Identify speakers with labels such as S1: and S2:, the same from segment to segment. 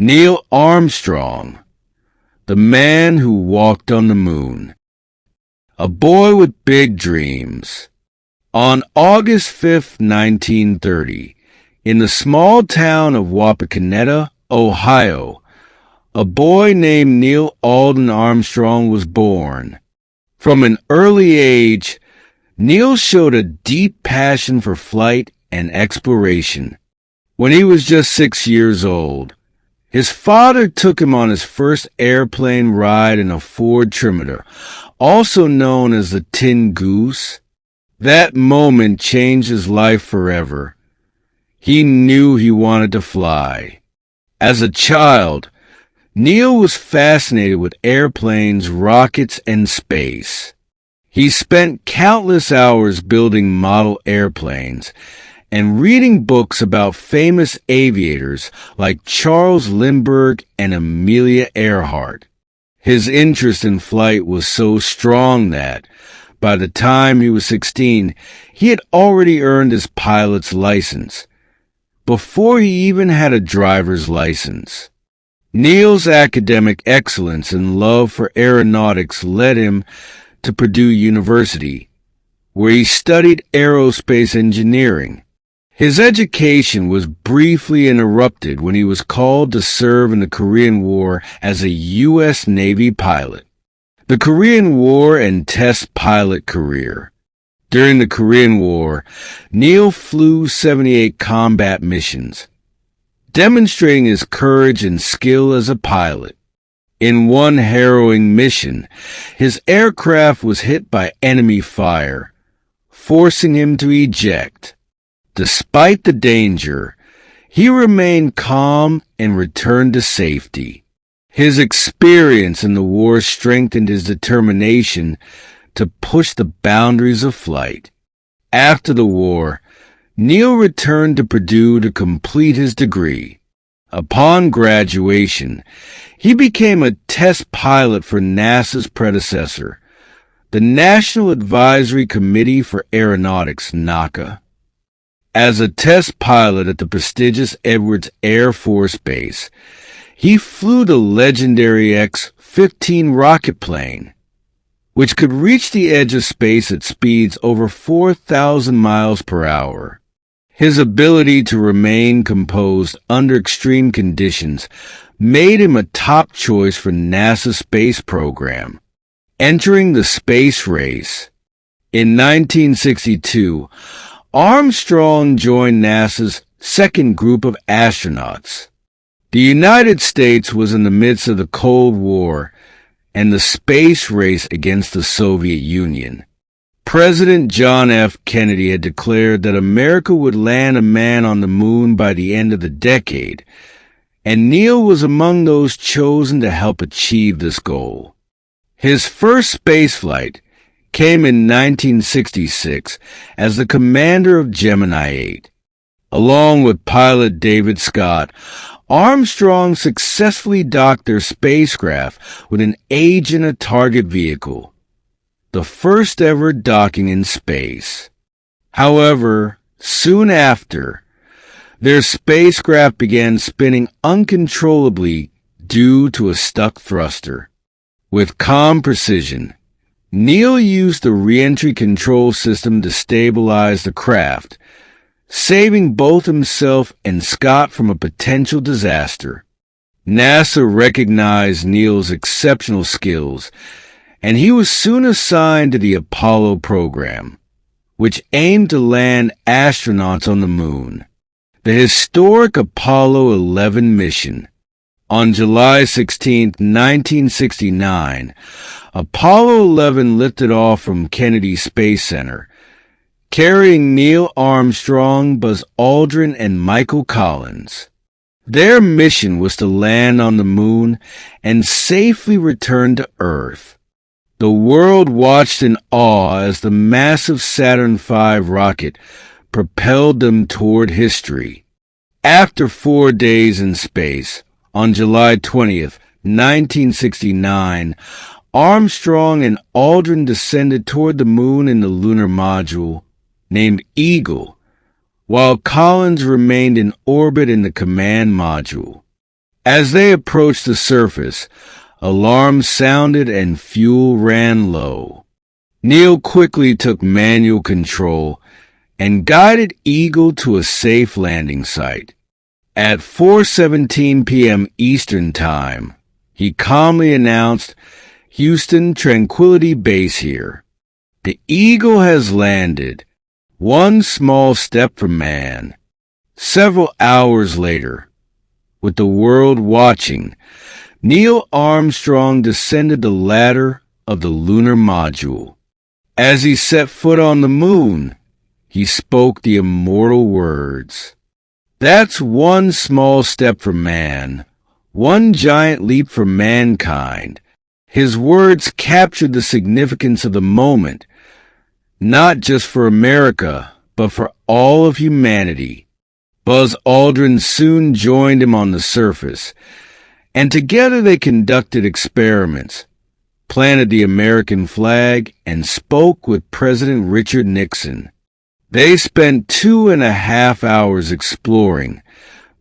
S1: Neil Armstrong, the man who walked on the moon. A boy with big dreams. On August 5, 1930, in the small town of Wapakoneta, Ohio, a boy named Neil Alden Armstrong was born. From an early age, Neil showed a deep passion for flight and exploration. When he was just 6 years old, his father took him on his first airplane ride in a Ford Trimitar, also known as the Tin Goose. That moment changed his life forever. He knew he wanted to fly. As a child, Neil was fascinated with airplanes, rockets, and space. He spent countless hours building model airplanes and reading books about famous aviators like Charles Lindbergh and Amelia Earhart. His interest in flight was so strong that, by the time he was 16, he had already earned his pilot's license, before he even had a driver's license. Neil's academic excellence and love for aeronautics led him to Purdue University, where he studied aerospace engineering. His education was briefly interrupted when he was called to serve in the Korean War as a U.S. Navy pilot. The Korean War and test pilot career. During the Korean War, Neil flew 78 combat missions, demonstrating his courage and skill as a pilot. In one harrowing mission, his aircraft was hit by enemy fire, forcing him to eject. Despite the danger, he remained calm and returned to safety. His experience in the war strengthened his determination to push the boundaries of flight. After the war, Neil returned to Purdue to complete his degree. Upon graduation, he became a test pilot for NASA's predecessor, the National Advisory Committee for Aeronautics, NACA. As a test pilot at the prestigious Edwards Air Force Base, he flew the legendary X-15 rocket plane, which could reach the edge of space at speeds over 4,000 miles per hour. His ability to remain composed under extreme conditions made him a top choice for NASA's space program. Entering the space race. In 1962, Armstrong joined NASA's second group of astronauts. The United States was in the midst of the Cold War and the space race against the Soviet Union. President John F. Kennedy had declared that America would land a man on the moon by the end of the decade, and Neil was among those chosen to help achieve this goal. His first spaceflight came in 1966 as the commander of Gemini 8. Along with pilot David Scott, Armstrong successfully docked their spacecraft with an Agena target vehicle, the first ever docking in space. However, soon after, their spacecraft began spinning uncontrollably due to a stuck thruster. With calm precision, Neil used the re-entry control system to stabilize the craft, saving both himself and Scott from a potential disaster. NASA recognized Neil's exceptional skills, and he was soon assigned to the Apollo program, which aimed to land astronauts on the moon. The historic Apollo 11 mission. On July 16, 1969, Apollo 11 lifted off from Kennedy Space Center, carrying Neil Armstrong, Buzz Aldrin, and Michael Collins. Their mission was to land on the moon and safely return to Earth. The world watched in awe as the massive Saturn V rocket propelled them toward history. After 4 days in space, on July 20th, 1969, Armstrong and Aldrin descended toward the moon in the lunar module named Eagle, while Collins remained in orbit in the command module. As they approached the surface, alarms sounded and fuel ran low. Neil quickly took manual control and guided Eagle to a safe landing site. At 4:17 p.m. Eastern Time, he calmly announced, "Houston, Tranquility Base here. The Eagle has landed. One small step for man." Several hours later, with the world watching, Neil Armstrong descended the ladder of the lunar module. As he set foot on the moon, he spoke the immortal words, "That's one small step for man, one giant leap for mankind." His words captured the significance of the moment, not just for America, but for all of humanity. Buzz Aldrin soon joined him on the surface, and together they conducted experiments, planted the American flag, and spoke with President Richard Nixon. They spent 2.5 hours exploring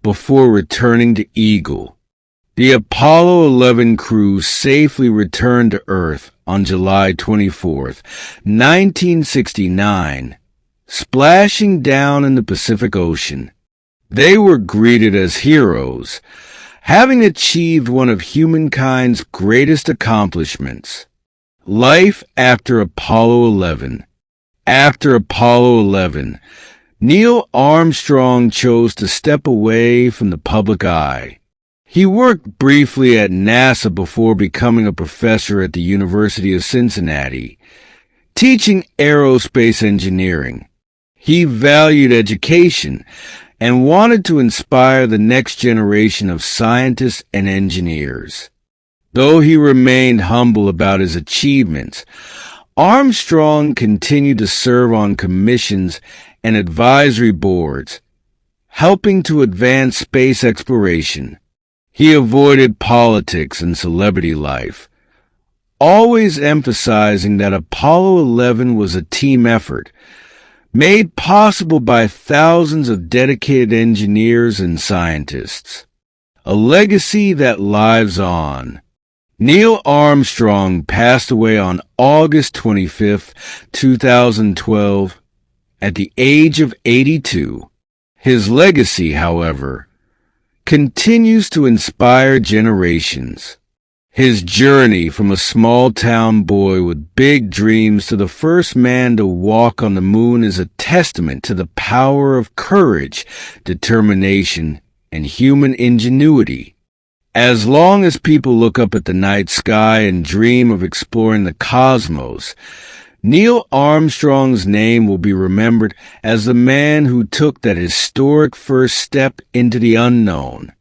S1: before returning to Eagle. The Apollo 11 crew safely returned to Earth on July 24, 1969, splashing down in the Pacific Ocean. They were greeted as heroes, having achieved one of humankind's greatest accomplishments. Life after Apollo 11. After Apollo 11, Neil Armstrong chose to step away from the public eye. He worked briefly at NASA before becoming a professor at the University of Cincinnati, teaching aerospace engineering. He valued education and wanted to inspire the next generation of scientists and engineers. Though he remained humble about his achievements, Armstrong continued to serve on commissions and advisory boards, helping to advance space exploration. He avoided politics and celebrity life, always emphasizing that Apollo 11 was a team effort, made possible by thousands of dedicated engineers and scientists. A legacy that lives on. Neil Armstrong passed away on August 25, 2012, at the age of 82. His legacy, however, continues to inspire generations. His journey from a small-town boy with big dreams to the first man to walk on the moon is a testament to the power of courage, determination, and human ingenuity. As long as people look up at the night sky and dream of exploring the cosmos, Neil Armstrong's name will be remembered as the man who took that historic first step into the unknown.